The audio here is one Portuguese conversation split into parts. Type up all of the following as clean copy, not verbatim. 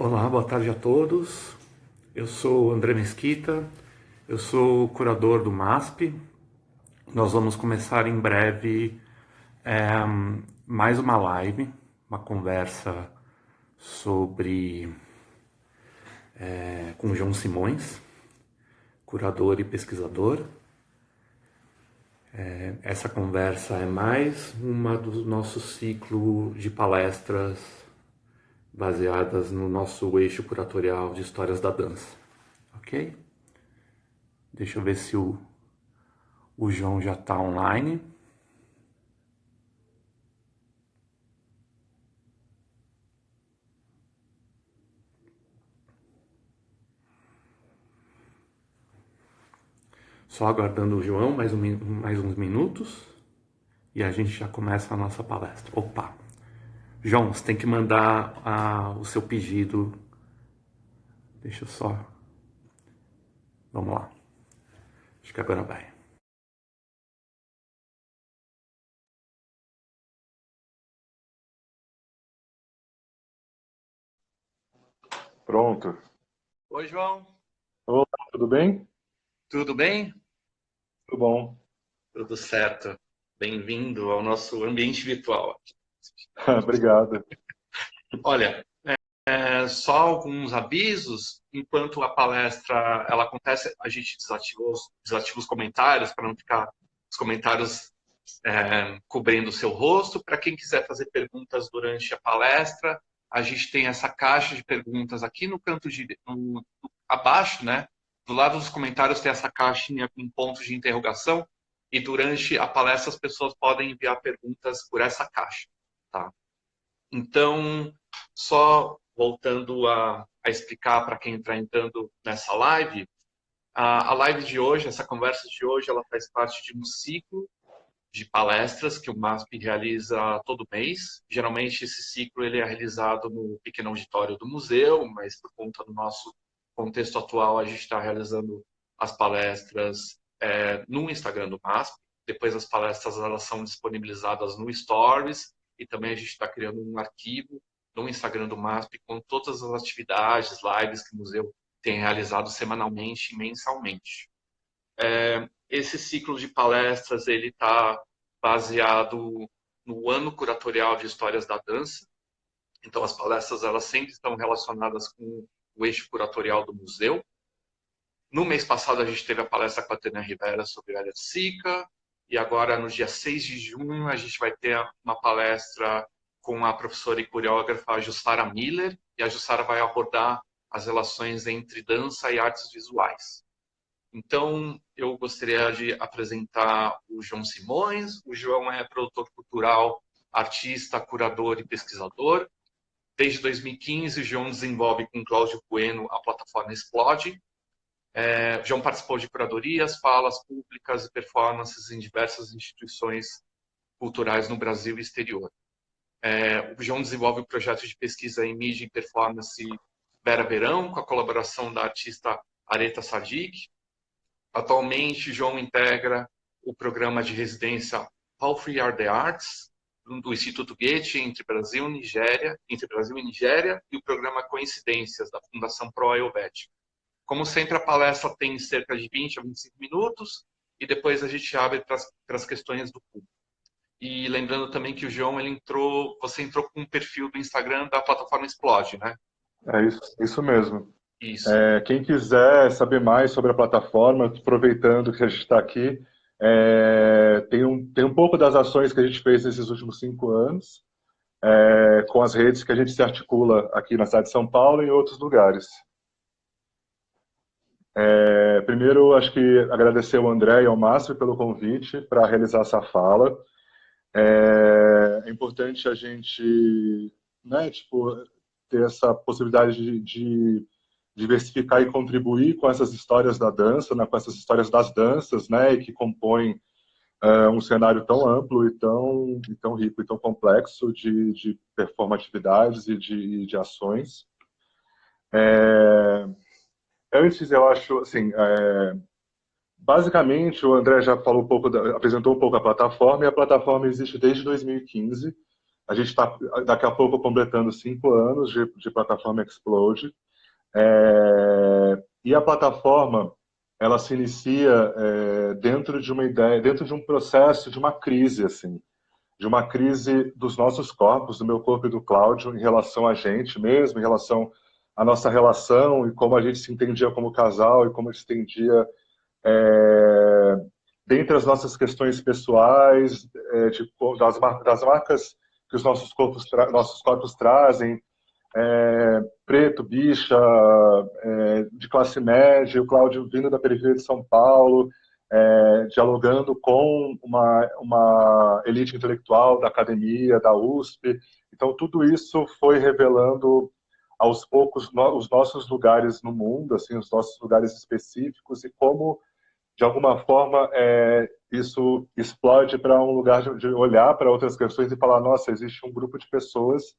Olá, boa tarde a todos. Eu sou André Mesquita, eu sou curador do MASP. Nós vamos começar em breve é, mais uma live, uma conversa sobre com João Simões, curador e pesquisador. Essa conversa é mais uma do nosso ciclo de palestras baseadas no nosso eixo curatorial de histórias da dança, ok? Deixa eu ver se o João já está online. Só aguardando o João mais uns minutos e a gente já começa a nossa palestra. Opa! João, você tem que mandar o seu pedido. Deixa eu só. Vamos lá. Acho que agora vai. Pronto. Oi, João. Olá, tudo bem? Tudo bem? Tudo bom. Tudo certo. Bem-vindo ao nosso ambiente virtual. Obrigado. Olha, só alguns avisos. Enquanto a palestra ela acontece, a gente desativa os comentários para não ficar os comentários cobrindo o seu rosto. Para quem quiser fazer perguntas durante a palestra, a gente tem essa caixa de perguntas aqui no canto abaixo, né? Do lado dos comentários tem essa caixinha com pontos de interrogação e durante a palestra as pessoas podem enviar perguntas por essa caixa, tá? Então, só voltando a explicar para quem está entrando nessa live, a live de hoje, essa conversa de hoje, ela faz parte de um ciclo de palestras que o MASP realiza todo mês. Geralmente esse ciclo ele é realizado no pequeno auditório do museu, mas por conta do nosso contexto atual a gente está realizando as palestras no Instagram do MASP. Depois as palestras elas são disponibilizadas no Stories e também a gente está criando um arquivo no Instagram do MASP com todas as atividades, lives que o museu tem realizado semanalmente e mensalmente. Esse ciclo de palestras ele está baseado no ano curatorial de histórias da dança. Então as palestras elas sempre estão relacionadas com o eixo curatorial do museu. No mês passado a gente teve a palestra com a Tânia Rivera sobre a área de Sica e agora no dia 6 de junho a gente vai ter uma palestra com a professora e coreógrafa Jussara Miller e a Jussara vai abordar as relações entre dança e artes visuais. Então, eu gostaria de apresentar o João Simões. O João é produtor cultural, artista, curador e pesquisador. Desde 2015, o João desenvolve com Cláudio Bueno a plataforma Explode. O João participou de curadorias, falas públicas e performances em diversas instituições culturais no Brasil e exterior. O João desenvolve o projeto de pesquisa em mídia e performance Vera Verão, com a colaboração da artista Areta Sadiq. Atualmente, João integra o programa de residência How Free Are the Arts, do Instituto Goethe, entre Brasil e Nigéria, e o programa Coincidências, da Fundação Pro Ayurvédica. Como sempre, a palestra tem cerca de 20 a 25 minutos, e depois a gente abre para as questões do público. E lembrando também que o João, você entrou com um perfil do Instagram da plataforma Explode, né? É isso mesmo. Isso. Quem quiser saber mais sobre a plataforma, aproveitando que a gente está aqui, tem um pouco das ações que a gente fez nesses últimos 5 anos, com as redes que a gente se articula aqui na cidade de São Paulo e em outros lugares. Primeiro, acho que agradecer ao André e ao Márcio pelo convite para realizar essa fala. É importante a gente, né, ter essa possibilidade de diversificar e contribuir com essas histórias da dança, né, com essas histórias das danças, né, e que compõem um cenário tão amplo e tão rico e tão complexo de performatividades e de ações. Antes, eu acho, assim, basicamente, o André já falou apresentou um pouco a plataforma, e a plataforma existe desde 2015. A gente está, daqui a pouco, completando 5 anos de plataforma Explode. E a plataforma, ela se inicia dentro de uma ideia, dentro de um processo, de uma crise, assim, de uma crise dos nossos corpos, do meu corpo e do Cláudio, em relação a gente mesmo, em relação à nossa relação e como a gente se entendia como casal e como a gente se entendia dentre as nossas questões pessoais, das marcas que os nossos corpos trazem, preto, bicha, de classe média, o Cláudio vindo da periferia de São Paulo, dialogando com uma elite intelectual da academia, da USP. Então, tudo isso foi revelando aos poucos os nossos lugares no mundo, assim, os nossos lugares específicos, e como, de alguma forma, isso explode para um lugar de olhar para outras questões e falar, nossa, existe um grupo de pessoas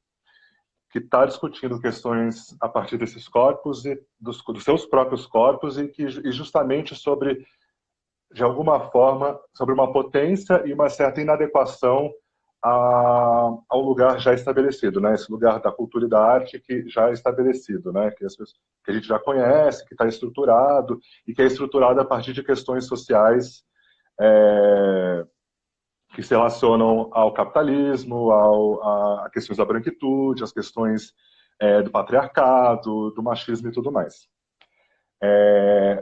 que está discutindo questões a partir desses corpos e dos seus próprios corpos e justamente sobre, de alguma forma, sobre uma potência e uma certa inadequação ao lugar já estabelecido, né? Esse lugar da cultura e da arte que já é estabelecido, né? Que a gente já conhece, que está estruturado e que é estruturado a partir de questões sociais que se relacionam ao capitalismo, a questões da branquitude, as questões do patriarcado, do machismo e tudo mais.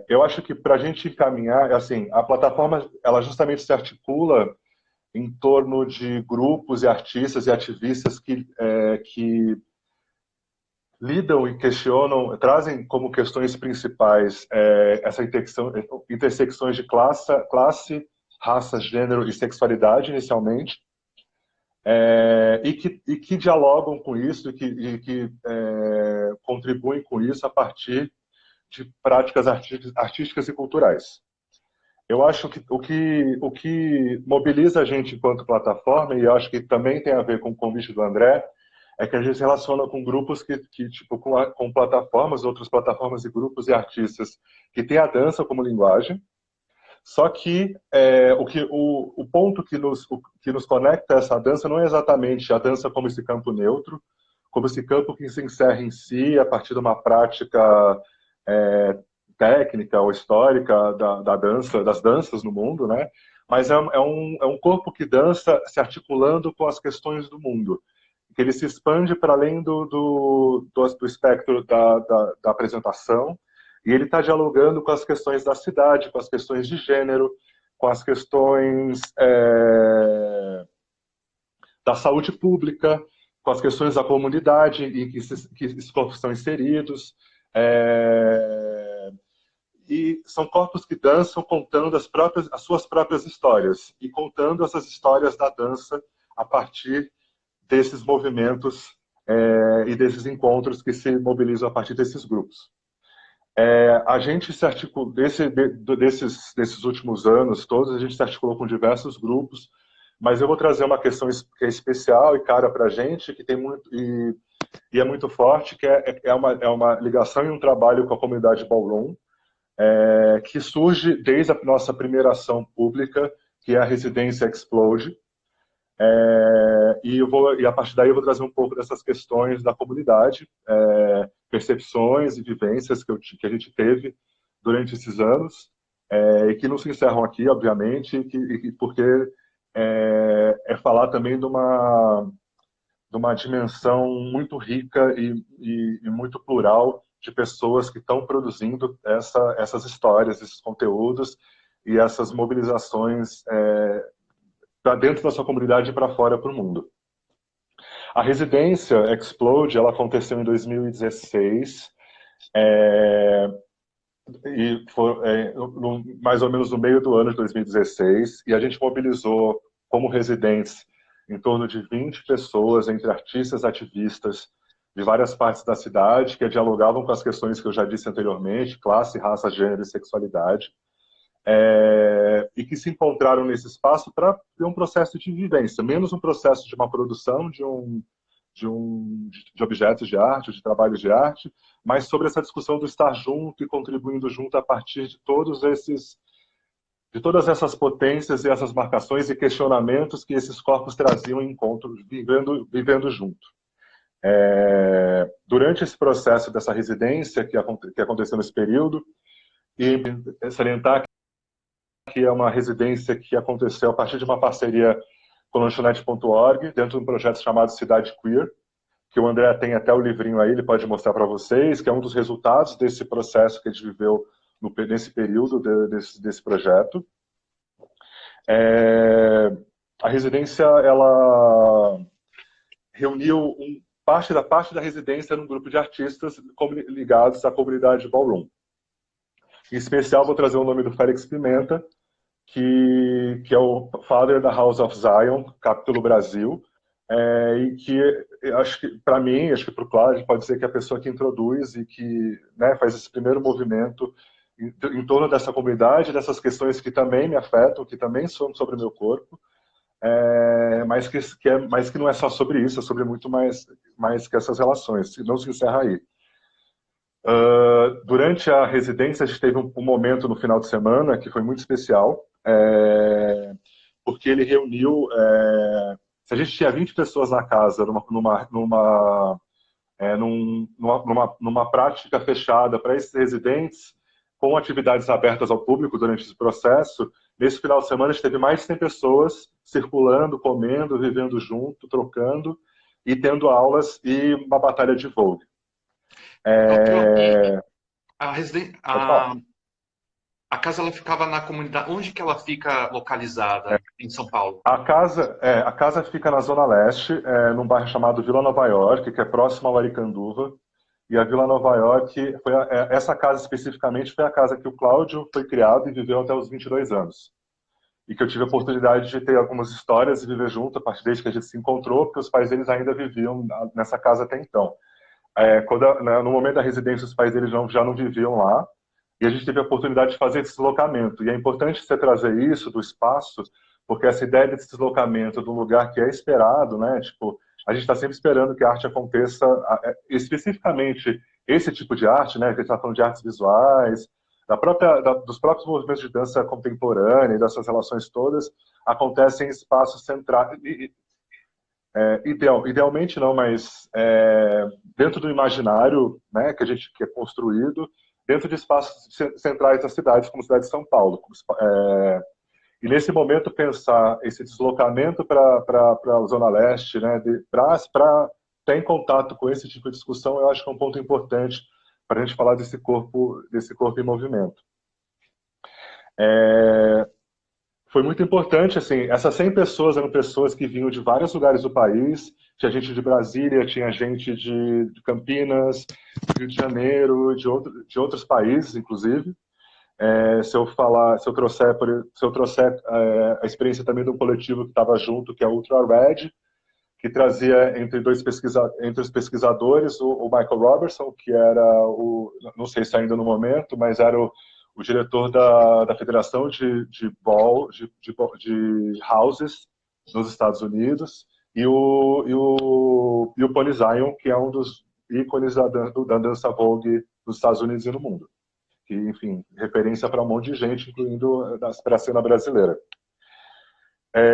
Eu acho que para a gente encaminhar, assim, a plataforma ela justamente se articula em torno de grupos e artistas e ativistas que lidam e questionam, trazem como questões principais essa intersecções de classe, raça, gênero e sexualidade, inicialmente, e que dialogam com isso e que contribuem com isso a partir de práticas artísticas e culturais. Eu acho que o que mobiliza a gente enquanto plataforma, e eu acho que também tem a ver com o convite do André, é que a gente se relaciona com grupos tipo, com plataformas, outras plataformas e grupos e artistas que têm a dança como linguagem. Só que o ponto que nos conecta a essa dança não é exatamente a dança como esse campo neutro, como esse campo que se encerra em si a partir de uma prática técnica ou histórica das danças no mundo, né? Mas é um corpo que dança se articulando com as questões do mundo, que ele se expande para além do espectro da apresentação, e ele está dialogando com as questões da cidade, com as questões de gênero, com as questões da saúde pública, com as questões da comunidade em que esses corpos estão inseridos. E são corpos que dançam contando as suas próprias histórias, e contando essas histórias da dança a partir desses movimentos e desses encontros que se mobilizam a partir desses grupos. A gente se articulou, desses últimos anos todos, a gente se articulou com diversos grupos, mas eu vou trazer uma questão que é especial e cara para a gente, que tem muito, e é muito forte, que é uma ligação e um trabalho com a comunidade Ballroom, que surge desde a nossa primeira ação pública, que é a Residência Explode, e a partir daí eu vou trazer um pouco dessas questões da comunidade, percepções e vivências que a gente teve durante esses anos, e que não se encerram aqui, obviamente, porque falar também de uma dimensão muito rica e muito plural de pessoas que estão produzindo essas histórias, esses conteúdos e essas mobilizações para dentro da sua comunidade e para fora, para o mundo. A Residência Explode, ela aconteceu em 2016, e foi mais ou menos no meio do ano de 2016, e a gente mobilizou como residentes em torno de 20 pessoas, entre artistas, ativistas de várias partes da cidade, que dialogavam com as questões que eu já disse anteriormente, classe, raça, gênero e sexualidade, e que se encontraram nesse espaço para ter um processo de vivência, menos um processo de uma produção de objetos de arte, de trabalhos de arte, mas sobre essa discussão do estar junto e contribuindo junto a partir de todos esses de todas essas potências e essas marcações e questionamentos que esses corpos traziam em encontro, vivendo junto. Durante esse processo dessa residência que aconteceu nesse período, e salientar que é uma residência que aconteceu a partir de uma parceria com o lanchonete.org, dentro de um projeto chamado Cidade Queer, que o André tem até o livrinho aí, ele pode mostrar para vocês, que é um dos resultados desse processo que a gente viveu nesse período desse projeto. A residência, ela reuniu parte da residência num grupo de artistas ligados à comunidade Ballroom. Em especial, vou trazer o nome do Félix Pimenta, que é o father da House of Zion, capítulo Brasil, e que acho que para mim, acho que para o Cláudio, pode ser que a pessoa que introduz e que, né, faz esse primeiro movimento em torno dessa comunidade, dessas questões que também me afetam, que também são sobre o meu corpo, mas que não é só sobre isso, é sobre muito mais que essas relações. Não se encerra aí. Durante a residência, a gente teve um momento no final de semana que foi muito especial, porque ele reuniu... se a gente tinha 20 pessoas na casa, numa prática fechada para esses residentes, com atividades abertas ao público durante esse processo, nesse final de semana a gente teve mais de 100 pessoas circulando, comendo, vivendo junto, trocando e tendo aulas e uma batalha de Vogue. A casa ela ficava na comunidade. Onde que ela fica localizada em São Paulo? A casa fica na Zona Leste, num bairro chamado Vila Nova York, que é próximo ao Aricanduva. E a Vila Nova York, essa casa especificamente foi a casa que o Cláudio foi criado e viveu até os 22 anos. E que eu tive a oportunidade de ter algumas histórias e viver junto, a partir desde que a gente se encontrou, porque os pais deles ainda viviam nessa casa até então. No momento da residência, os pais deles já não viviam lá, e a gente teve a oportunidade de fazer esse deslocamento. E é importante você trazer isso do espaço, porque essa ideia desse deslocamento do lugar que é esperado, né? Tipo, a gente está sempre esperando que a arte aconteça, especificamente esse tipo de arte, né? Que a gente está falando de artes visuais, dos próprios movimentos de dança contemporânea e dessas relações todas, acontecem em espaços centrais. Idealmente não, mas dentro do imaginário, né, que é construído, dentro de espaços centrais das cidades, como a cidade de São Paulo. E nesse momento pensar esse deslocamento para a Zona Leste, né, para ter em contato com esse tipo de discussão, eu acho que é um ponto importante para a gente falar desse corpo em movimento. Foi muito importante, assim, essas 100 pessoas eram pessoas que vinham de vários lugares do país, tinha gente de Brasília, tinha gente de Campinas, Rio de Janeiro, de outros países, inclusive. Se eu trouxer a experiência também de um coletivo que estava junto, que é o Ultra Red, que trazia entre os pesquisadores o Michael Robertson, que era não sei se ainda no momento, mas era o diretor da Federação de Houses nos Estados Unidos, e o Pony Zion, que é um dos ícones da dança Vogue nos Estados Unidos e no mundo. Que, enfim, referência para um monte de gente, incluindo para a cena brasileira.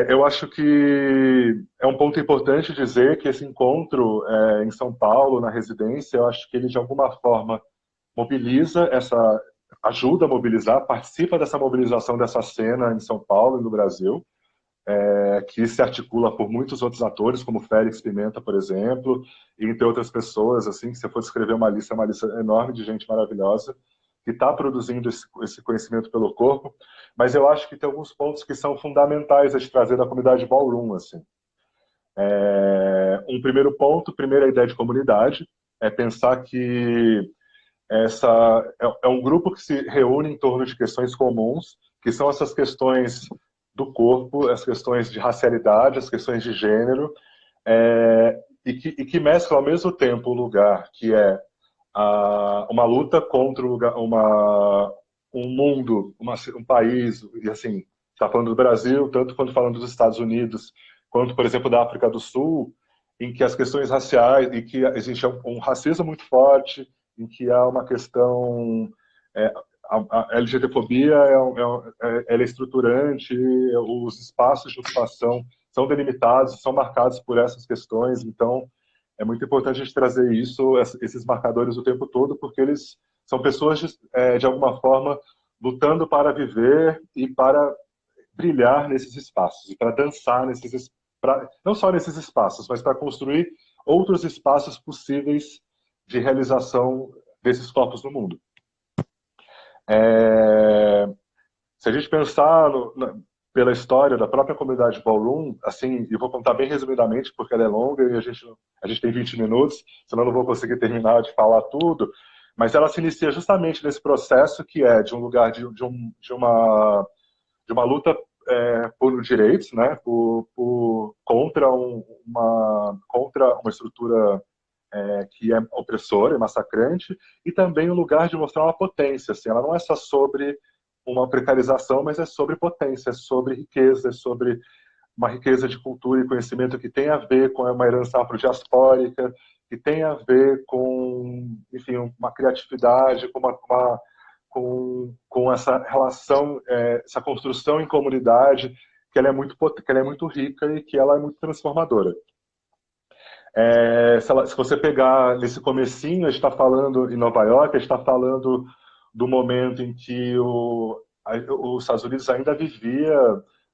Eu acho que é um ponto importante dizer que esse encontro em São Paulo, na residência, eu acho que ele, de alguma forma, ajuda a mobilizar, participa dessa mobilização dessa cena em São Paulo e no Brasil, que se articula por muitos outros atores, como Félix Pimenta, por exemplo, e entre outras pessoas, assim, que se eu for descrever uma lista enorme de gente maravilhosa, que está produzindo esse conhecimento pelo corpo, mas eu acho que tem alguns pontos que são fundamentais a gente trazer da comunidade Ballroom, assim. Um primeiro ponto, primeira ideia de comunidade, é pensar que é um grupo que se reúne em torno de questões comuns, que são essas questões do corpo, as questões de racialidade, as questões de gênero, e que mesclam ao mesmo tempo o lugar que é uma luta contra um mundo, um país, e assim, está falando do Brasil, tanto quanto falando dos Estados Unidos, quanto, por exemplo, da África do Sul, em que as questões raciais, em que existe um racismo muito forte, em que há uma questão, a LGBTfobia ela é estruturante, os espaços de ocupação são delimitados, são marcados por essas questões, então é muito importante a gente trazer isso, esses marcadores o tempo todo, porque eles são pessoas, de alguma forma, lutando para viver e para brilhar nesses espaços, e para dançar não só nesses espaços, mas para construir outros espaços possíveis de realização desses corpos no mundo. Se a gente pensar pela história da própria comunidade ballroom, assim, eu vou contar bem resumidamente, porque ela é longa e a gente tem 20 minutos, senão eu não vou conseguir terminar de falar tudo, mas ela se inicia justamente nesse processo que é de um lugar de uma luta por direitos, né, contra uma estrutura que é opressora e massacrante, e também um lugar de mostrar uma potência. Assim, ela não é só sobre uma precarização, mas é sobre potência, é sobre riqueza, é sobre uma riqueza de cultura e conhecimento que tem a ver com uma herança afrodiaspórica, que tem a ver com, enfim, uma criatividade, com essa relação, essa construção em comunidade, que ela é muito rica e que ela é muito transformadora. Se você pegar nesse comecinho, a gente está falando em Nova York, a gente está falando do momento em que os Estados Unidos ainda vivia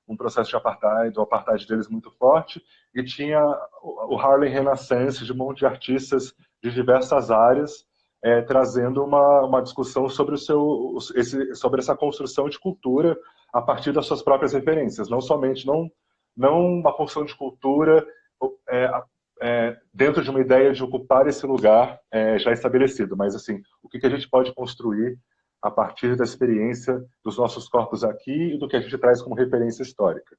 um processo de apartheid, o apartheid deles muito forte, e tinha o Harlem Renaissance, de um monte de artistas de diversas áreas, trazendo uma discussão sobre, sobre essa construção de cultura a partir das suas próprias referências, não uma construção de cultura dentro de uma ideia de ocupar esse lugar já estabelecido, mas assim, o que a gente pode construir a partir da experiência dos nossos corpos aqui e do que a gente traz como referência histórica.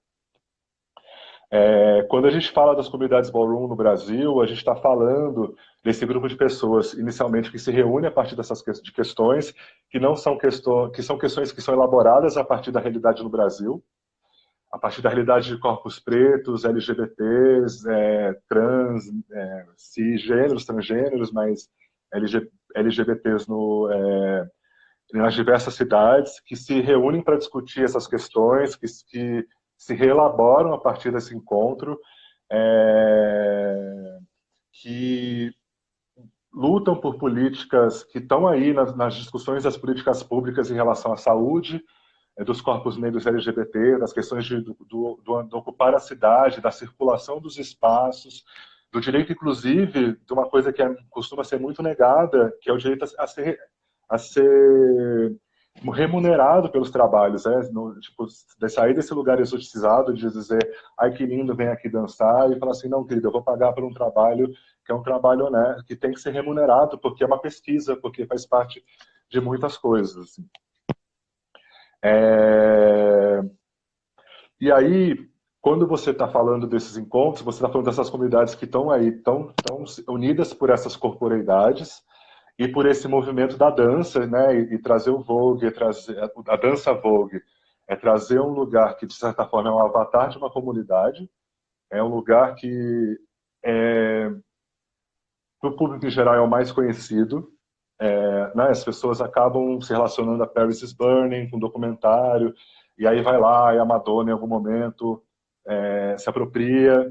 Quando a gente fala das comunidades ballroom no Brasil, a gente está falando desse grupo de pessoas, inicialmente, que se reúne a partir dessas questões, que são questões que são elaboradas a partir da realidade no Brasil, a partir da realidade de corpos pretos, LGBTs, trans, cisgêneros, transgêneros, mas LGBTs nas diversas cidades, que se reúnem para discutir essas questões, que se reelaboram a partir desse encontro, que lutam por políticas que estão aí nas discussões das políticas públicas em relação à saúde, dos corpos negros LGBT, das questões de ocupar a cidade, da circulação dos espaços, do direito, inclusive, de uma coisa que costuma ser muito negada, que é o direito a ser remunerado pelos trabalhos, tipo, de sair desse lugar exoticizado de dizer, ai que lindo, vem aqui dançar, e falar assim, não, querido, eu vou pagar por um trabalho que é um trabalho, né, que tem que ser remunerado, porque é uma pesquisa, porque faz parte de muitas coisas, assim. E aí, quando você está falando desses encontros, você está falando dessas comunidades que estão aí, tão unidas por essas corporeidades e por esse movimento da dança, né? E trazer o Vogue, a dança Vogue, trazer um lugar que, de certa forma, é um avatar de uma comunidade, é um lugar que, para o público em geral, é o mais conhecido, né, as pessoas acabam se relacionando a Paris is Burning, com um documentário, e aí vai lá, e a Madonna, em algum momento, se apropria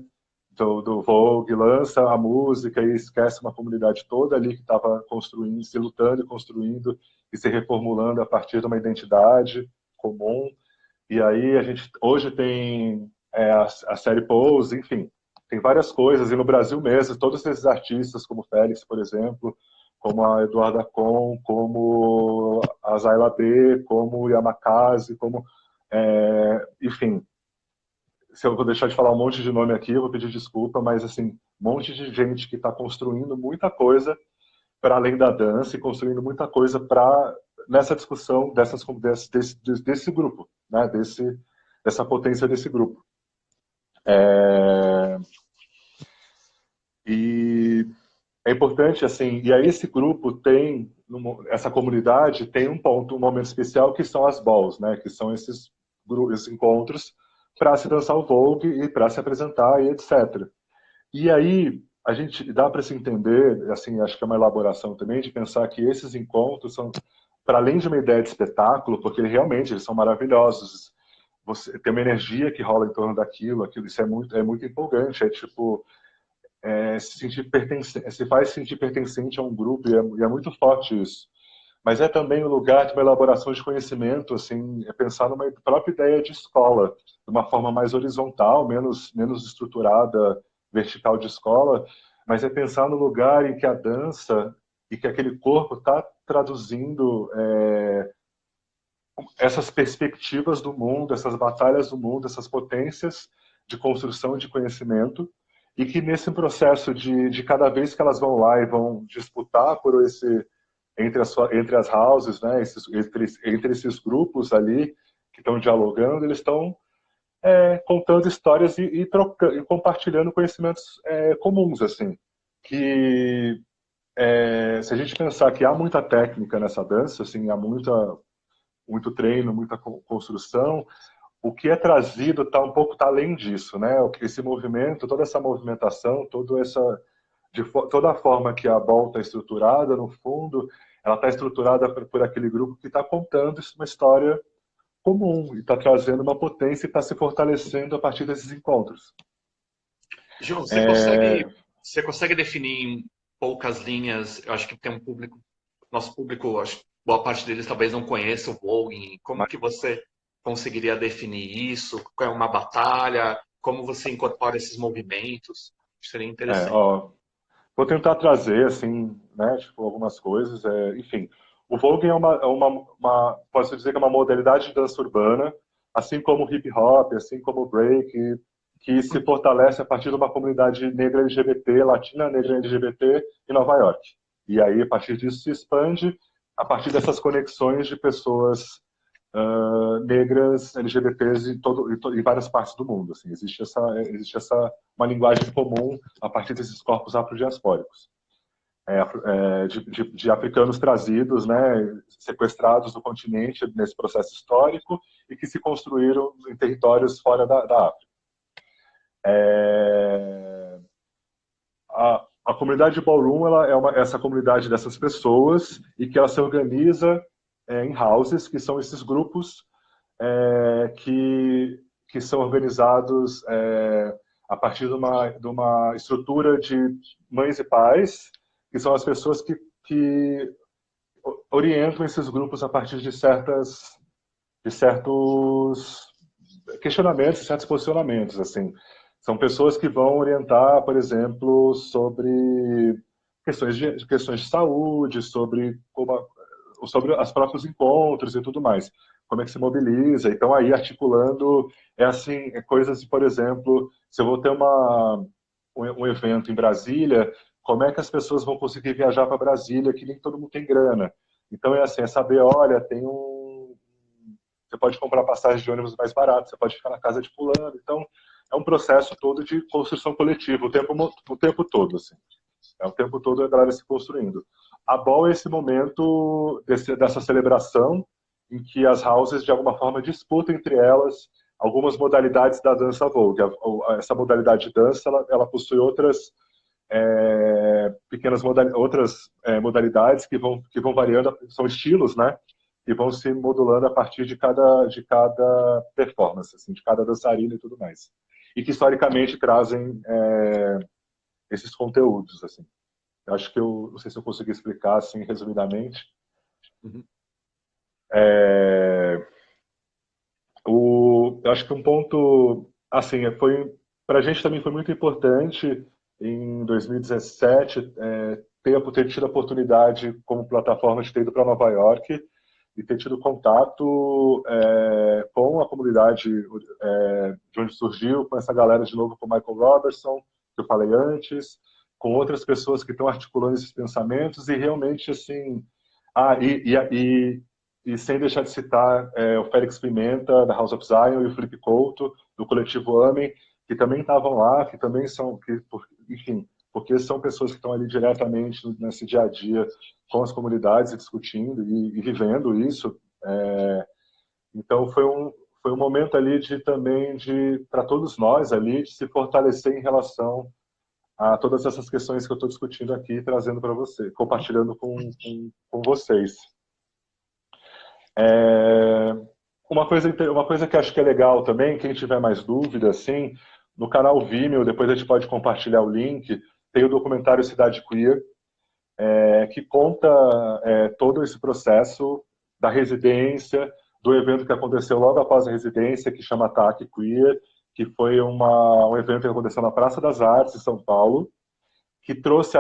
do Vogue, lança a música e esquece uma comunidade toda ali que estava construindo, se lutando e construindo, e se reformulando a partir de uma identidade comum. E aí a gente hoje tem a série Pose, enfim, tem várias coisas, e no Brasil mesmo, todos esses artistas, como Félix, por exemplo, como a Eduarda Con, como a Zayla B, como o Yamakasi, enfim, se eu vou deixar de falar um monte de nome aqui, eu vou pedir desculpa, mas assim, um monte de gente que está construindo muita coisa para além da dança e construindo muita coisa nessa discussão desse grupo, né? Dessa potência desse grupo. E é importante, assim, e aí esse grupo essa comunidade tem um momento especial que são as balls, né? Que são esses encontros para se dançar o Vogue e para se apresentar e etc. E aí a gente dá para se entender, assim, acho que é uma elaboração também de pensar que esses encontros para além de uma ideia de espetáculo, porque realmente eles são maravilhosos, você tem uma energia que rola em torno daquilo, isso é muito empolgante, é tipo, se sentir se faz sentir pertencente a um grupo, e é muito forte isso. Mas é também um lugar de uma elaboração de conhecimento, assim, é pensar numa própria ideia de escola, de uma forma mais horizontal, menos estruturada, vertical de escola, mas é pensar no lugar em que a dança e que aquele corpo está traduzindo essas perspectivas do mundo, essas batalhas do mundo, essas potências de construção de conhecimento, e que nesse processo de cada vez que elas vão lá e vão disputar por esse entre as houses, né, entre esses grupos ali que estão dialogando, eles estão contando histórias e compartilhando conhecimentos comuns, assim, que se a gente pensar que há muita técnica nessa dança, assim, há muito treino, muita construção, o que é trazido está um pouco além disso, né? Esse movimento, toda essa movimentação, toda a forma que a bola está estruturada, no fundo, ela está estruturada por aquele grupo que está contando uma história comum e está trazendo uma potência e está se fortalecendo a partir desses encontros. João, É, você consegue definir em poucas linhas? Eu acho que tem um público, nosso público, acho que boa parte deles talvez não conheça o voguing. Como que você conseguiria definir isso? Qual é uma batalha? Como você incorpora esses movimentos? Seria interessante. ó, vou tentar trazer assim, né, tipo, algumas coisas. Enfim, o voguing posso dizer que é uma modalidade de dança urbana, assim como o hip hop, assim como o break, que se fortalece a partir de uma comunidade negra LGBT, latina negra LGBT em Nova York. E aí, a partir disso, se expande a partir dessas conexões de pessoas negras, LGBTs em várias partes do mundo. Assim, existe uma linguagem comum a partir desses corpos afrodiaspóricos. De africanos trazidos, né, sequestrados do continente nesse processo histórico e que se construíram em territórios fora da África. A comunidade de Ballroom ela essa comunidade dessas pessoas e que ela se organiza em houses, que são esses grupos que são organizados a partir de uma estrutura de mães e pais, que são as pessoas que orientam esses grupos a partir de certos questionamentos, certos posicionamentos, assim. São pessoas que vão orientar, por exemplo, sobre questões de saúde, sobre os próprios encontros e tudo mais. Como é que se mobiliza. Então, aí, articulando, coisas, por exemplo, se eu vou ter um evento em Brasília, como é que as pessoas vão conseguir viajar para Brasília, que nem todo mundo tem grana. Então, é saber, olha, você pode comprar passagem de ônibus mais barato, você pode ficar na casa de fulano. Então, é um processo todo de construção coletiva, o tempo todo, assim. É o tempo todo a galera se construindo. A Ball é esse momento dessa celebração em que as houses, de alguma forma, disputam entre elas algumas modalidades da dança Vogue. Essa modalidade de dança, ela possui outras modalidades que vão variando, são estilos, né? Que vão se modulando a partir de cada performance, assim, de cada dançarina e tudo mais. E que, historicamente, trazem esses conteúdos, assim. Eu acho que não sei se eu consegui explicar assim resumidamente. Uhum. Eu acho que um ponto, assim, para a gente também foi muito importante em 2017 ter tido a oportunidade como plataforma de ter ido para Nova York e ter tido contato com a comunidade de onde surgiu, com essa galera de novo, com o Michael Robertson, que eu falei antes, com outras pessoas que estão articulando esses pensamentos e realmente assim, e sem deixar de citar o Félix Pimenta da House of Zion e o Felipe Couto do coletivo Amém, que também estavam lá, que também são, enfim, porque são pessoas que estão ali diretamente nesse dia a dia com as comunidades, discutindo e vivendo isso. Então foi um momento ali também para todos nós ali de se fortalecer em relação a todas essas questões que eu estou discutindo aqui, trazendo para você, compartilhando com vocês. É, uma coisa que acho que é legal também, quem tiver mais dúvida, assim, no canal Vimeo, depois a gente pode compartilhar o link, tem o documentário Cidade Queer, que conta todo esse processo da residência, do evento que aconteceu logo após a residência, que chama Ataque Queer, que foi um evento que aconteceu na Praça das Artes, em São Paulo, que trouxe,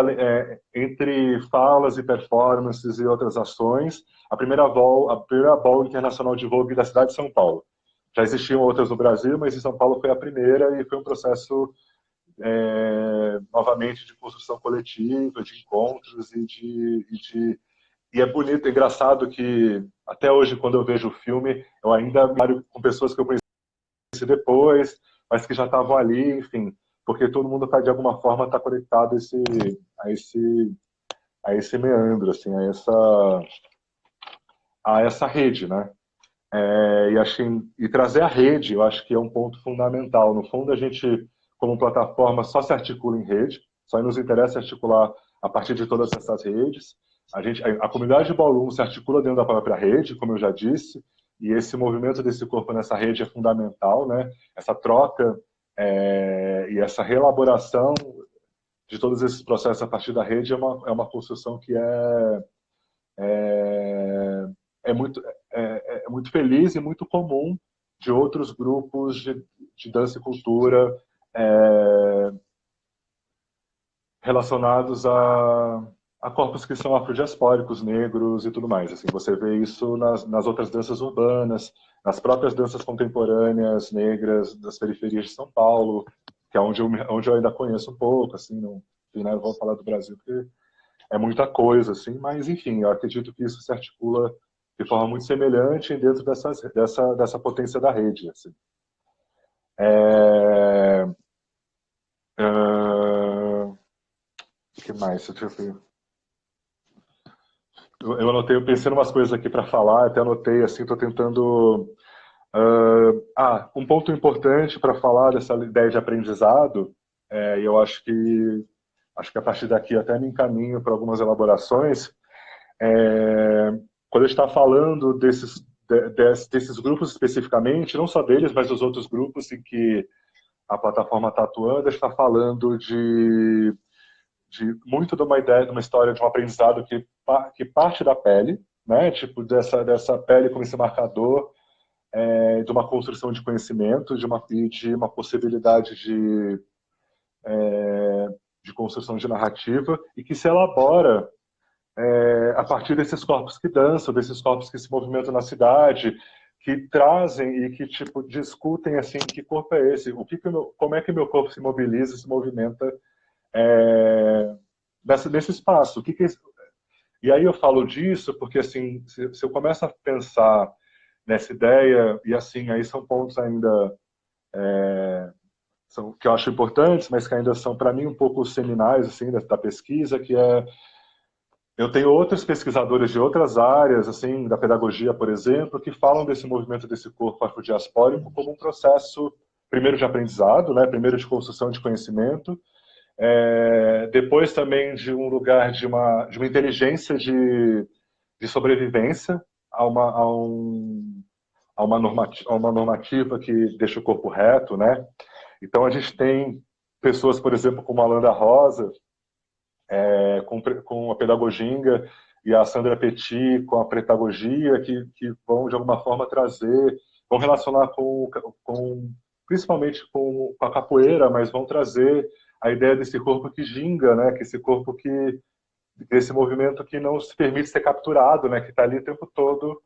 entre falas e performances e outras ações, a primeira Ball Internacional de Vogue da cidade de São Paulo. Já existiam outras no Brasil, mas em São Paulo foi a primeira e foi um processo, novamente, de construção coletiva, de encontros e é bonito, é engraçado que até hoje, quando eu vejo o filme, eu ainda me paro com pessoas que eu conheci depois, mas que já estavam ali, enfim, porque todo mundo tá, de alguma forma está conectado a esse, a esse meandro, assim, a essa rede, né? E trazer a rede, eu acho que é um ponto fundamental. No fundo, a gente, como plataforma, só se articula em rede, só nos interessa articular a partir de todas essas redes. A comunidade de Ballroom se articula dentro da própria rede, como eu já disse, e esse movimento desse corpo nessa rede é fundamental, né? Essa troca e essa reelaboração de todos esses processos a partir da rede é uma construção que é muito, é muito feliz e muito comum de outros grupos de dança e cultura relacionados a corpos que são afrodiaspóricos, negros e tudo mais. Assim, você vê isso nas outras danças urbanas, nas próprias danças contemporâneas negras das periferias de São Paulo, que é onde eu ainda conheço um pouco, assim, não vou falar do Brasil porque é muita coisa, assim, mas enfim, eu acredito que isso se articula de forma muito semelhante dentro dessa potência da rede. Assim. O que mais? Deixa eu ver. Eu anotei, eu pensei em umas coisas aqui para falar, até anotei, assim, estou tentando. Um ponto importante para falar dessa ideia de aprendizado, e eu acho que a partir daqui até me encaminho para algumas elaborações. Quando a gente está falando desses grupos especificamente, não só deles, mas dos outros grupos em que a plataforma está atuando, a gente está falando de muito de uma ideia, de uma história de um aprendizado que parte da pele, né? Tipo, dessa pele como esse marcador de uma construção de conhecimento, de uma possibilidade de construção de narrativa e que se elabora a partir desses corpos que dançam, desses corpos que se movimentam na cidade, que trazem e que tipo discutem assim que corpo é esse, como é que meu corpo se mobiliza, se movimenta nesse espaço. E aí eu falo disso porque assim, se eu começo a pensar nessa ideia e assim aí são pontos ainda que eu acho importantes, mas que ainda são para mim um pouco seminais assim da pesquisa, que eu tenho outros pesquisadores de outras áreas, assim, da pedagogia, por exemplo, que falam desse movimento desse corpo afrodiaspórico como um processo, primeiro de aprendizado, né, primeiro de construção de conhecimento, depois também de um lugar de uma inteligência de sobrevivência a uma normativa que deixa o corpo reto, né? Então a gente tem pessoas, por exemplo, como a Alanda Rosa, com a pedagoginga, e a Sandra Petit com a pretagogia, que vão, de alguma forma, vão relacionar principalmente com a capoeira, mas vão trazer a ideia desse corpo que ginga, né? Que esse corpo desse movimento que não se permite ser capturado, né? Que está ali o tempo todo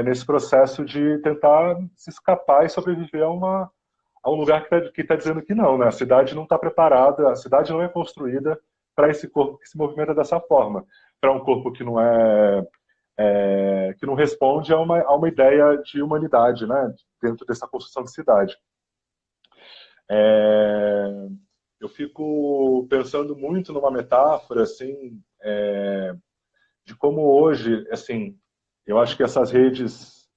nesse processo de tentar se escapar e sobreviver a um lugar que tá dizendo que não, né? A cidade não está preparada, a cidade não é construída para esse corpo que se movimenta dessa forma, para um corpo que não que não responde a uma ideia de humanidade, né? Dentro dessa construção de cidade. Eu fico pensando muito numa metáfora assim de como hoje, assim, eu acho que essas redes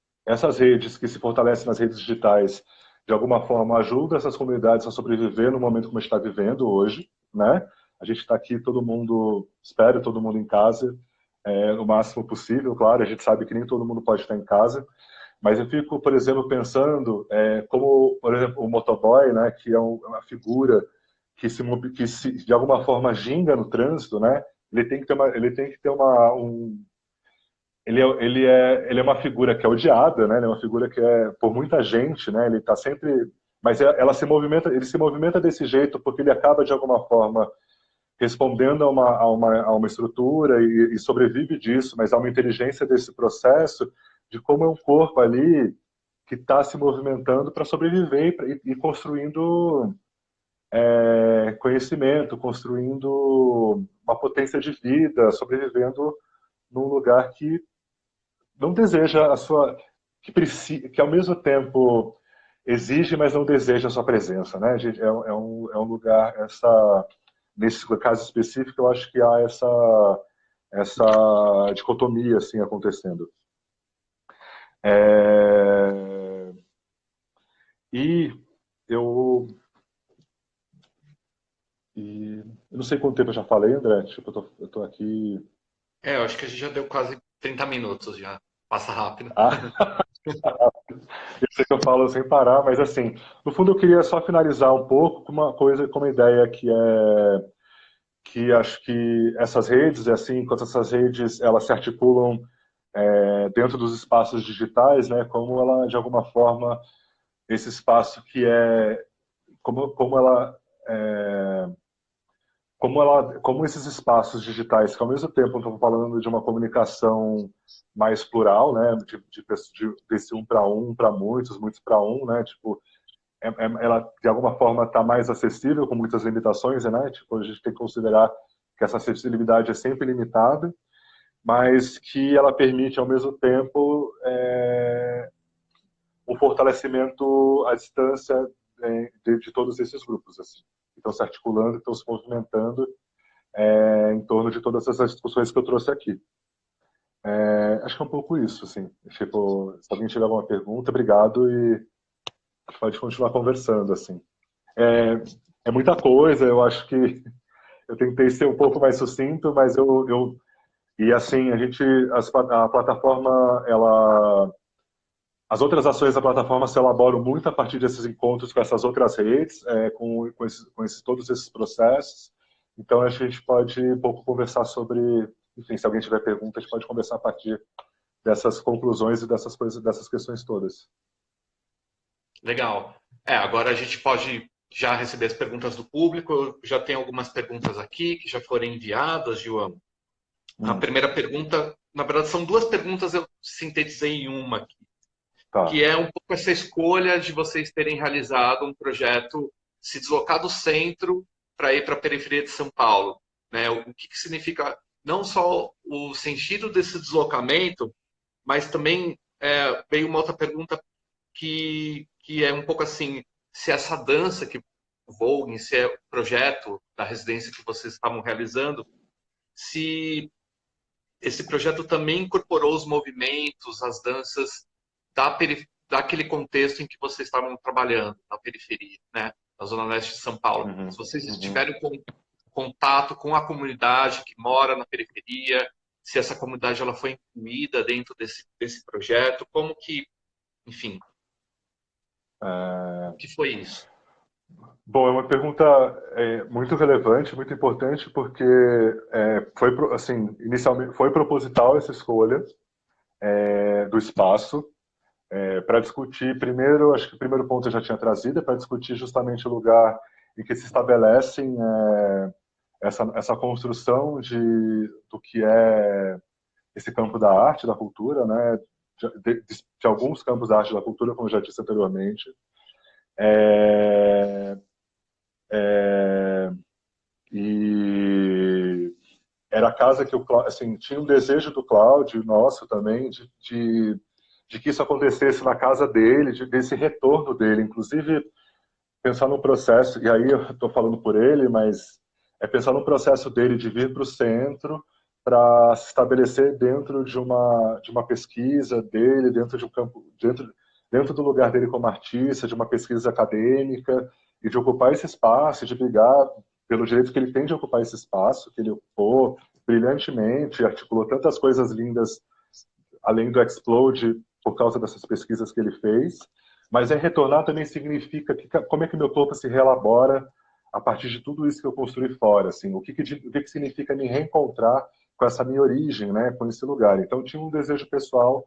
que se fortalecem nas redes digitais, de alguma forma ajudam essas comunidades a sobreviver no momento como a gente está vivendo hoje, né? A gente está aqui, todo mundo, espero todo mundo em casa, no máximo possível, claro, a gente sabe que nem todo mundo pode estar em casa, mas eu fico, por exemplo, pensando como, por exemplo, o motoboy, né, que é uma figura que de alguma forma ginga no trânsito, né, ele tem que ter ele é uma figura que é odiada, né, ele é uma figura que é por muita gente, né, ele está sempre, mas ele se movimenta desse jeito porque ele acaba de alguma forma respondendo a uma estrutura e sobrevive disso, mas há uma inteligência desse processo de como é um corpo ali que está se movimentando para sobreviver e construindo conhecimento, construindo uma potência de vida, sobrevivendo num lugar que não deseja a sua, que ao mesmo tempo exige, mas não deseja a sua presença, né? É um lugar, nesse caso específico, eu acho que há essa dicotomia assim acontecendo. É, e eu eu não sei quanto tempo eu já falei, André. Tipo, eu tô aqui. Eu acho que a gente já deu quase 30 minutos já. Passa rápido. Ah, eu sei que eu falo sem parar, mas assim, no fundo eu queria só finalizar um pouco com uma coisa, com uma ideia que acho que essas redes, assim, enquanto essas redes elas se articulam dentro dos espaços digitais, né, como ela de alguma forma esse espaço que é é, como esses espaços digitais, que ao mesmo tempo estão falando de uma comunicação mais plural, né, desse um para muitos, muitos para um, né, tipo, ela de alguma forma está mais acessível com muitas limitações, né, tipo, a gente tem que considerar que essa acessibilidade é sempre limitada, mas que ela permite ao mesmo tempo um fortalecimento à distância de todos esses grupos, assim, que estão se articulando, estão se movimentando em torno de todas essas discussões que eu trouxe aqui. Acho que é um pouco isso, assim. Tipo, se alguém tiver alguma pergunta, obrigado e pode continuar conversando, assim. É, é muita coisa, eu acho que eu tentei ser um pouco mais sucinto, mas e assim, a plataforma, as outras ações da plataforma se elaboram muito a partir desses encontros com essas outras redes, todos esses processos. Então, a gente pode um pouco conversar sobre, enfim, se alguém tiver pergunta, a gente pode conversar a partir dessas conclusões e dessas coisas, dessas questões todas. Legal. Agora a gente pode já receber as perguntas do público. Eu já tenho algumas perguntas aqui que já foram enviadas, João. A primeira pergunta, na verdade, são duas perguntas, eu sintetizei em uma aqui, Tá. que é um pouco essa escolha de vocês terem realizado um projeto, se deslocar do centro para ir para a periferia de São Paulo, né? O que significa não só o sentido desse deslocamento, mas também veio uma outra pergunta que é um pouco assim, se essa dança que Vogue, se é o projeto da residência que vocês estavam realizando, se esse projeto também incorporou os movimentos, as danças daquele contexto em que vocês estavam trabalhando, na periferia, né? Na Zona Leste de São Paulo. Se vocês tiverem contato com a comunidade que mora na periferia, se essa comunidade ela foi incluída dentro desse projeto, como que, enfim, o que foi isso? Bom, é uma pergunta muito relevante, muito importante, porque assim, inicialmente foi proposital essa escolha do espaço para discutir. Primeiro, acho que o primeiro ponto eu já tinha trazido, é para discutir justamente o lugar em que se estabelecem essa construção do que é esse campo da arte, da cultura, né? De alguns campos da arte e da cultura, como eu já disse anteriormente. E era a casa que assim, tinha um desejo do Cláudio, nosso também, de que isso acontecesse na casa dele, desse retorno dele. Inclusive, pensar no processo, e aí eu estou falando por ele, mas pensar no processo dele de vir para o centro para se estabelecer dentro de uma pesquisa dele, dentro de um campo, dentro do lugar dele como artista, de uma pesquisa acadêmica, e de ocupar esse espaço, de brigar pelo direito que ele tem de ocupar esse espaço, que ele ocupou, brilhantemente, articulou tantas coisas lindas, além do Explode, por causa dessas pesquisas que ele fez. Mas retornar também significa como é que meu corpo se reelabora a partir de tudo isso que eu construí fora, assim, o que significa me reencontrar com essa minha origem, né, com esse lugar. Então tinha um desejo pessoal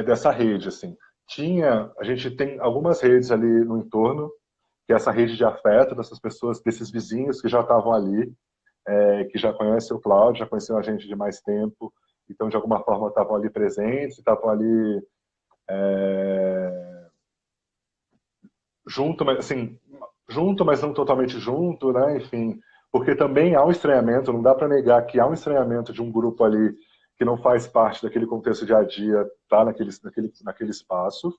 dessa rede, assim. A gente tem algumas redes ali no entorno, que é essa rede de afeto dessas pessoas, desses vizinhos que já estavam ali, que já conhecem o Cláudio, já conheciam a gente de mais tempo, então de alguma forma estavam ali presentes, estavam ali junto, mas assim, junto, mas não totalmente junto, né? Enfim, porque também há um estranhamento, não dá para negar que há um estranhamento de um grupo ali que não faz parte daquele contexto dia a dia, tá naquele espaço.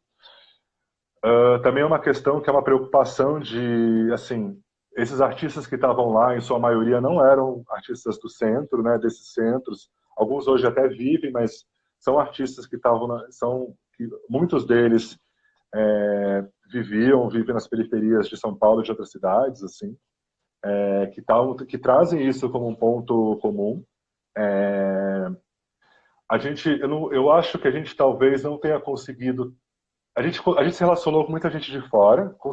Também é uma questão que é uma preocupação de, assim, esses artistas que estavam lá, em sua maioria, não eram artistas do centro, né? Desses centros. Alguns hoje até vivem, mas são artistas que muitos deles vivem nas periferias de São Paulo e de outras cidades, assim, que trazem isso como um ponto comum. Eu acho que a gente talvez não tenha conseguido. A gente se relacionou com muita gente de fora, com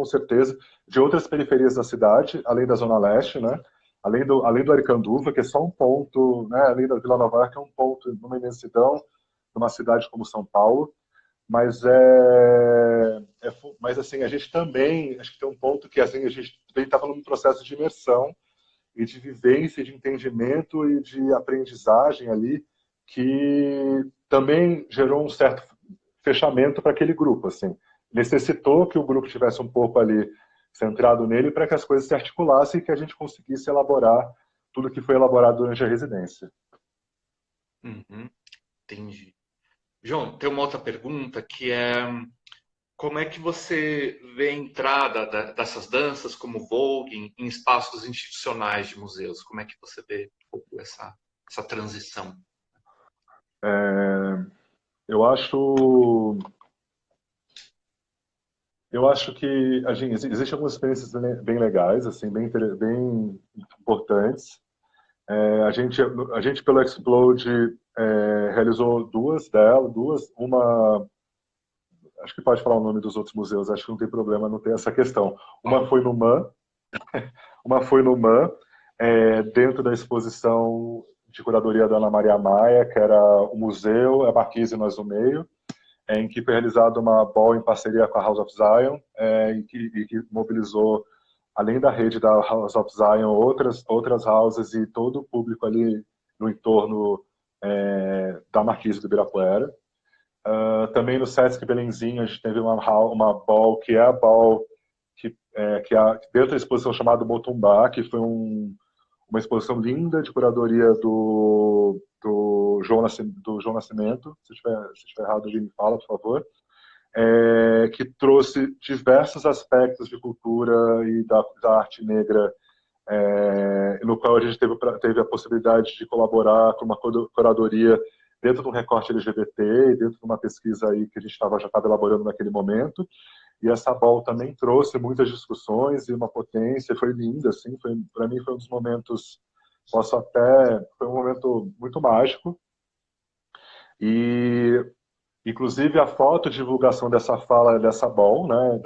certeza, de outras periferias da cidade, além da Zona Leste, né? Além do Aricanduva, que é só um ponto, né? Além da Vila Nova York, é um ponto numa imensidão, numa cidade como São Paulo. Mas mas assim, a gente também, acho que tem um ponto que assim, a gente também estava num processo de imersão e de vivência, de entendimento e de aprendizagem ali, que também gerou um certo fechamento para aquele grupo, assim. Necessitou que o grupo tivesse um pouco ali centrado nele para que as coisas se articulassem e que a gente conseguisse elaborar tudo que foi elaborado durante a residência. Uhum, entendi. João, tem uma outra pergunta que é como é que você vê a entrada dessas danças como voguing em espaços institucionais de museus? Como é que você vê essa transição? Eu acho que existem algumas experiências bem legais, assim, bem importantes. A gente pelo Explode realizou uma, acho que pode falar o nome dos outros museus, acho que não tem problema, não tem essa questão. Uma foi no MAN, dentro da exposição de curadoria da Ana Maria Maia, que era o museu, a Marquise e Nós no Meio, em que foi realizada uma ball em parceria com a House of Zion, e que mobilizou, além da rede da House of Zion, outras houses e todo o público ali no entorno da Marquise do Ibirapuera. Também no Sesc Belenzinho a gente teve uma ball, que é a ball que dentro da exposição chamada Motumbá, que foi uma exposição linda de curadoria do João Nascimento. Se estiver errado, alguém me fala, por favor. Que trouxe diversos aspectos de cultura e da arte negra, no qual a gente teve a possibilidade de colaborar com uma curadoria dentro de um recorte LGBT, dentro de uma pesquisa aí que a gente já estava elaborando naquele momento. E essa ball também trouxe muitas discussões e uma potência, foi linda, assim, para mim foi um dos momentos, foi um momento muito mágico. E inclusive a foto de divulgação dessa fala, dessa ball, né,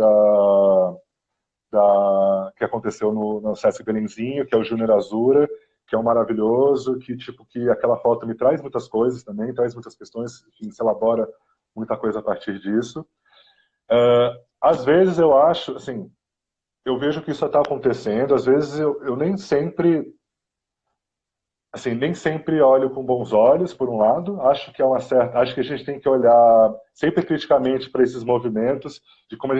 que aconteceu no Sesc Belenzinho, que é o Júnior Azura, que é um maravilhoso, que aquela foto me traz muitas coisas também, traz muitas questões, enfim, se elabora muita coisa a partir disso. Às vezes eu acho, assim, eu vejo que isso está acontecendo, às vezes eu nem sempre olho com bons olhos, por um lado, acho que a gente tem que olhar sempre criticamente para esses movimentos, de como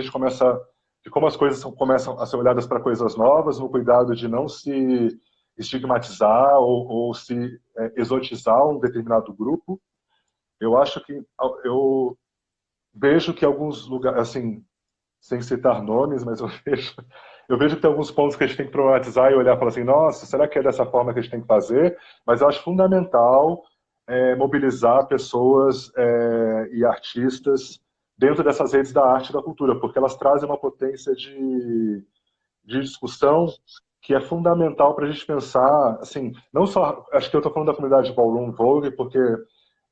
as coisas começam a ser olhadas para coisas novas, no cuidado de não se estigmatizar ou se exotizar um determinado grupo. Eu vejo que alguns lugares, assim, sem citar nomes, mas eu vejo que tem alguns pontos que a gente tem que problematizar e olhar e falar assim, nossa, será que é dessa forma que a gente tem que fazer? Mas eu acho fundamental mobilizar pessoas e artistas dentro dessas redes da arte e da cultura, porque elas trazem uma potência de discussão que é fundamental para a gente pensar, assim, não só, acho que eu estou falando da comunidade de Ballroom Vogue, porque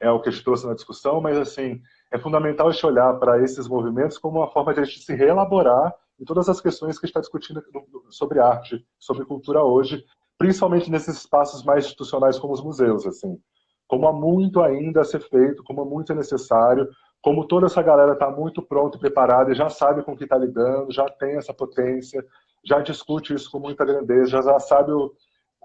é o que a gente trouxe na discussão, mas, assim, é fundamental a gente olhar para esses movimentos como uma forma de a gente se reelaborar em todas as questões que a gente está discutindo sobre arte, sobre cultura hoje, principalmente nesses espaços mais institucionais como os museus, assim. Como há muito ainda a ser feito, como muito é necessário, como toda essa galera está muito pronta e preparada e já sabe com o que está lidando, já tem essa potência, já discute isso com muita grandeza, já sabe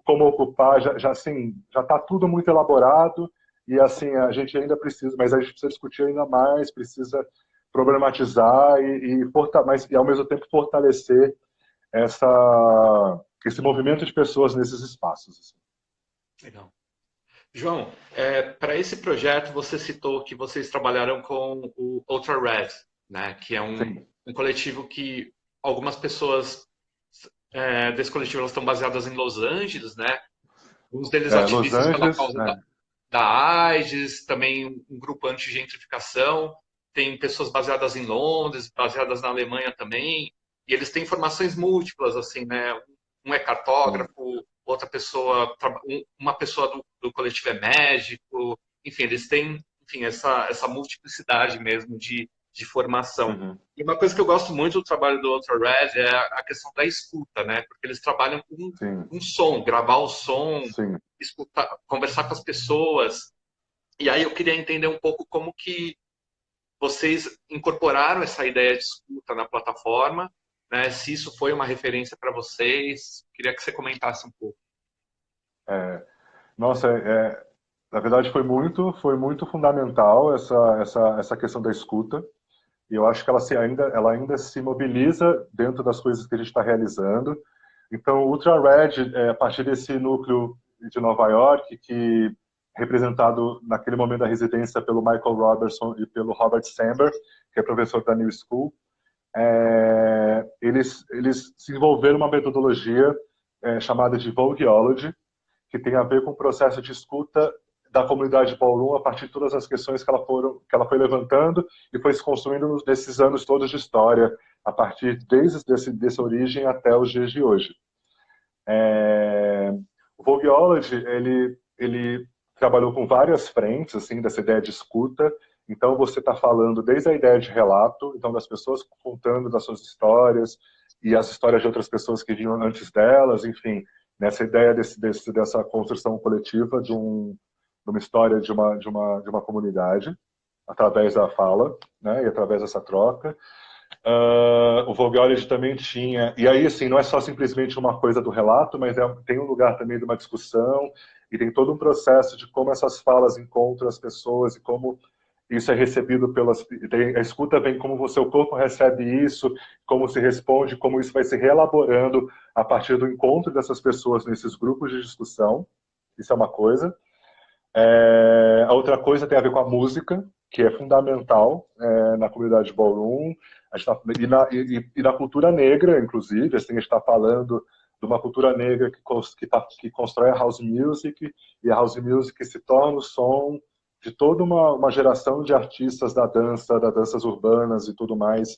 como ocupar, assim, já está tudo muito elaborado e assim a gente ainda precisa, mas a gente precisa discutir ainda mais, precisa problematizar e ao mesmo tempo fortalecer esse movimento de pessoas nesses espaços. Assim. Legal. João, para esse projeto você citou que vocês trabalharam com o Ultra Red, né? Que é um coletivo que algumas pessoas desse coletivo elas estão baseadas em Los Angeles, né? Alguns deles Los ativistas pela Angeles, causa da AIDS, também um grupo anti-gentrificação, tem pessoas baseadas em Londres, baseadas na Alemanha também, e eles têm formações múltiplas, assim, né? Um é cartógrafo, outra pessoa, uma pessoa do coletivo é médico, enfim, eles têm, enfim, essa multiplicidade mesmo de formação. Uhum. E uma coisa que eu gosto muito do trabalho do Ultra Red é a questão da escuta, né? Porque eles trabalham com um som, gravar o som, escutar, conversar com as pessoas. E aí eu queria entender um pouco como que vocês incorporaram essa ideia de escuta na plataforma, né? Se isso foi uma referência para vocês. Queria que você comentasse um pouco. Nossa, na verdade foi muito fundamental essa questão da escuta. E eu acho que ela ainda se mobiliza dentro das coisas que a gente está realizando. Então, o Ultra Red, a partir desse núcleo de Nova York, que representado naquele momento da residência pelo Michael Robertson e pelo Robert Sandberg, que é professor da New School, eles desenvolveram uma metodologia chamada de Vogueology, que tem a ver com o processo de escuta da comunidade Ballroom a partir de todas as questões que ela foi levantando e foi se construindo nesses anos todos de história, a partir dessa origem até os dias de hoje. O Vogueology, ele trabalhou com várias frentes assim, dessa ideia de escuta. Então, você está falando desde a ideia de relato, então das pessoas contando das suas histórias e as histórias de outras pessoas que vinham antes delas, enfim, nessa ideia dessa construção coletiva de uma história de uma comunidade, através da fala, né, e através dessa troca. O Vogueology também tinha, e aí assim, não é só simplesmente uma coisa do relato, mas tem um lugar também de uma discussão, e tem todo um processo de como essas falas encontram as pessoas, e como isso é recebido a escuta vem como o seu corpo recebe isso, como se responde, como isso vai se reelaborando a partir do encontro dessas pessoas nesses grupos de discussão. Isso é uma coisa. A outra coisa tem a ver com a música, que é fundamental na comunidade Ballroom, e na cultura negra, inclusive. Assim, a gente está falando de uma cultura negra que constrói a house music, e a house music se torna o som de toda uma geração de artistas das danças urbanas e tudo mais,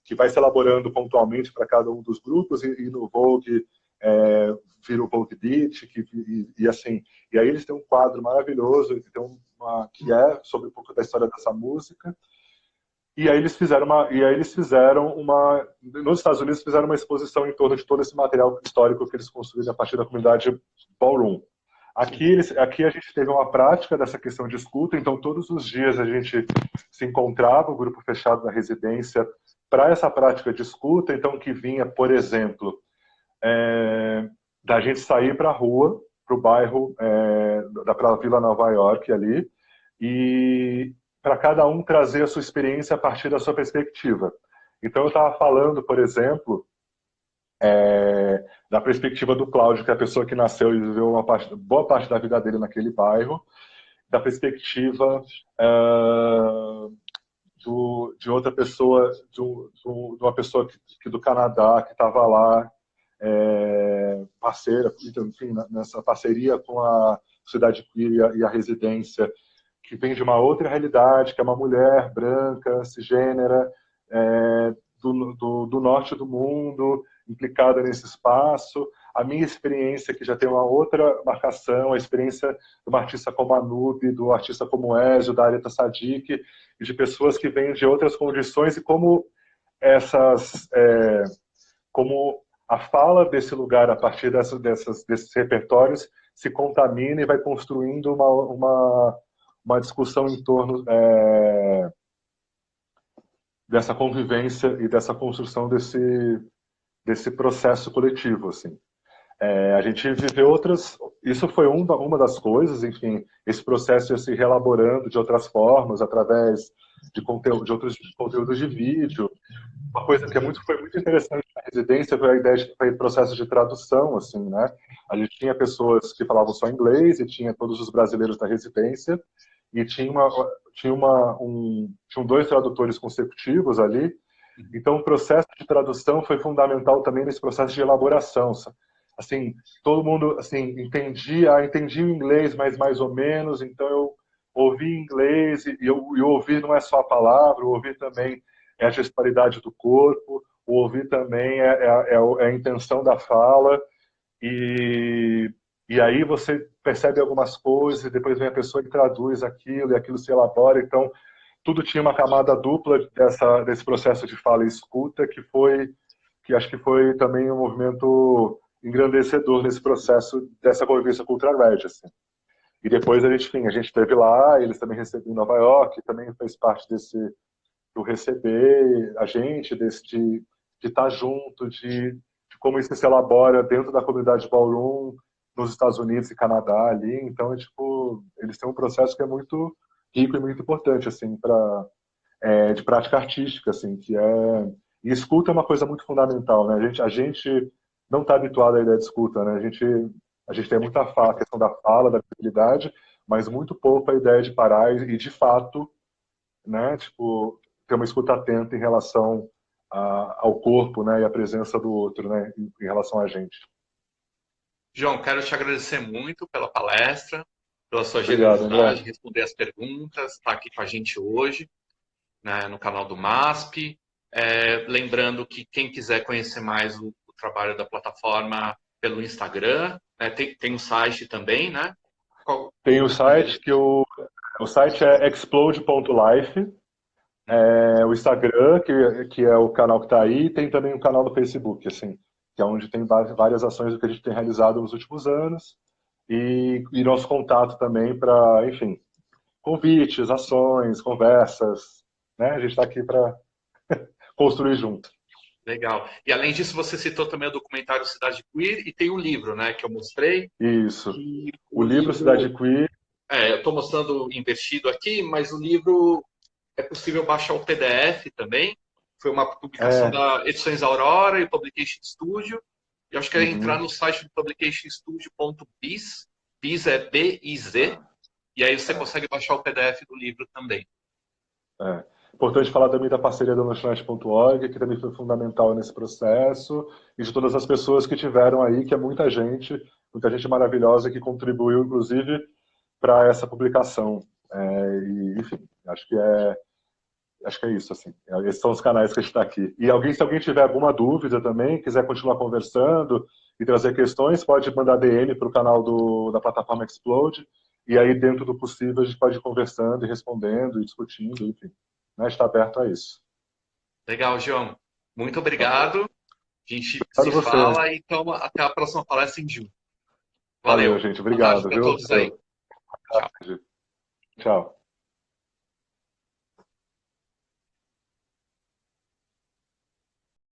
que vai se elaborando pontualmente para cada um dos grupos, e no Vogue vira o Vogue Beat, e assim, e aí eles têm um quadro maravilhoso que é sobre um pouco da história dessa música. E aí eles fizeram nos Estados Unidos fizeram uma exposição em torno de todo esse material histórico que eles construíram a partir da comunidade Ballroom. Aqui a gente teve uma prática dessa questão de escuta, então todos os dias a gente se encontrava, o grupo fechado da residência, para essa prática de escuta, então que vinha, por exemplo, da gente sair para a rua, para o bairro, para a Vila Nova York ali, e para cada um trazer a sua experiência a partir da sua perspectiva. Então eu estava falando, por exemplo, da perspectiva do Cláudio, que é a pessoa que nasceu e viveu boa parte da vida dele naquele bairro, da perspectiva de outra pessoa, de uma pessoa do Canadá, que estava lá, parceira, enfim, nessa parceria com a Sociedade Queer e a residência, que vem de uma outra realidade, que é uma mulher branca, cisgênera, do norte do mundo, implicada nesse espaço, a minha experiência, que já tem uma outra marcação, a experiência de uma artista como a Nube, do artista como o Ezio, da Areta Sadiq, e de pessoas que vêm de outras condições, e como como a fala desse lugar, a partir desses repertórios, se contamina e vai construindo uma discussão em torno dessa convivência e dessa construção desse processo coletivo, assim. A gente viveu isso foi uma das coisas, enfim, esse processo ia se reelaborando de outras formas, através de outros conteúdos de vídeo. Uma coisa que foi muito interessante na residência foi a ideia foi o processo de tradução, assim, né? A gente tinha pessoas que falavam só inglês e tinha todos os brasileiros da residência e tinham dois tradutores consecutivos ali. Então, o processo de tradução foi fundamental também nesse processo de elaboração. Assim, todo mundo assim entendia o inglês, mas mais ou menos. Então, eu ouvi inglês e ouvir não é só a palavra, o ouvir também é a gestualidade do corpo, o ouvir também é a intenção da fala. E aí você percebe algumas coisas e depois vem a pessoa que traduz aquilo e aquilo se elabora. Então, tudo tinha uma camada dupla desse processo de fala e escuta que acho que foi também um movimento engrandecedor nesse processo dessa convivência com o Ultra-Reg, assim. E depois a gente esteve lá, eles também receberam em Nova York, também fez parte do receber a gente, de estar junto, de como isso se elabora dentro da comunidade ballroom nos Estados Unidos e Canadá ali. Então, eles têm um processo que é muito rico e muito importante, assim, de prática artística, assim, e escuta é uma coisa muito fundamental, né? A gente não está habituado à ideia de escuta, né? A gente tem muita a questão da fala, da visibilidade, mas muito pouco a ideia de parar e de fato, né? Ter uma escuta atenta em relação ao corpo, né? E à presença do outro, né? Em relação a gente. João, quero te agradecer muito pela palestra, pela sua Obrigado, generosidade, André. responder as perguntas, estar aqui com a gente hoje, né, no canal do MASP. Lembrando que quem quiser conhecer mais o trabalho da plataforma pelo Instagram, né, tem um site também, né? Tem o site o site é explode.life, o Instagram, que é o canal que está aí, e tem também o canal do Facebook, assim, que é onde tem várias ações do que a gente tem realizado nos últimos anos, e nosso contato também para, enfim, convites, ações, conversas, né? A gente está aqui para construir junto. Legal. E além disso, você citou também o documentário Cidade Queer e tem um livro, né, que eu mostrei. Isso. E O livro Cidade Queer. Eu estou mostrando invertido aqui, mas o livro é possível baixar o PDF também. Foi uma publicação da Edições Aurora e Publication Studio. Eu acho que é entrar no site do publicationstudio.biz. Biz é B-I-Z. E aí você consegue baixar o PDF do livro também. Importante falar também da parceria da Lanchonete.org, que também foi fundamental nesse processo, e de todas as pessoas que tiveram aí, que é muita gente maravilhosa que contribuiu, inclusive, para essa publicação. Enfim, acho que é isso, assim. Esses são os canais que a gente está aqui. E se alguém tiver alguma dúvida também, quiser continuar conversando e trazer questões, pode mandar DM para o canal da plataforma Explode, e aí, dentro do possível, a gente pode ir conversando e respondendo e discutindo, enfim. Né, está aberto a isso. Legal, João. Muito obrigado. A gente se Obrigado fala, então até a próxima palestra em junho. Valeu, Valeu. gente. Boa tarde Obrigado, para viu? todos aí. Tchau. Tchau.